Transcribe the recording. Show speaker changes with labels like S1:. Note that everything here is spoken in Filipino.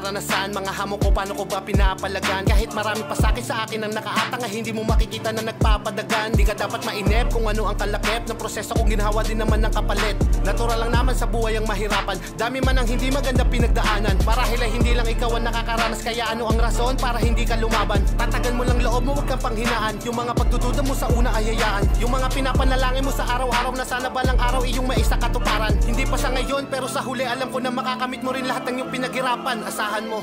S1: karanasan, mga hamon ko paano ko ba pinapalagan. Kahit marami pa sakit sa akin ang nakaatang, hindi mo makikita na nagpapadagan. Di ka dapat mainip kung ano ang kalakip ng proseso kung ginhawa din naman ng kapalit. Natural lang naman sa buhay ang mahirapan, dami man ang hindi maganda pinagdaanan. Marahil ay hindi lang ikaw ang nakakaranas, kaya ano ang rason para hindi ka lumaban. Tatagan mo lang loob mo, huwag kang panghinaan. Yung mga pagdududa mo sa una ay hayaan. Yung mga pinapanalangin mo sa araw-araw na sana balang araw iyong maisa katuparan. Hindi pa sa ngayon pero sa huli alam ko na makakamit mo rin lahat ng iyong pinaghirapan. Asahan mo.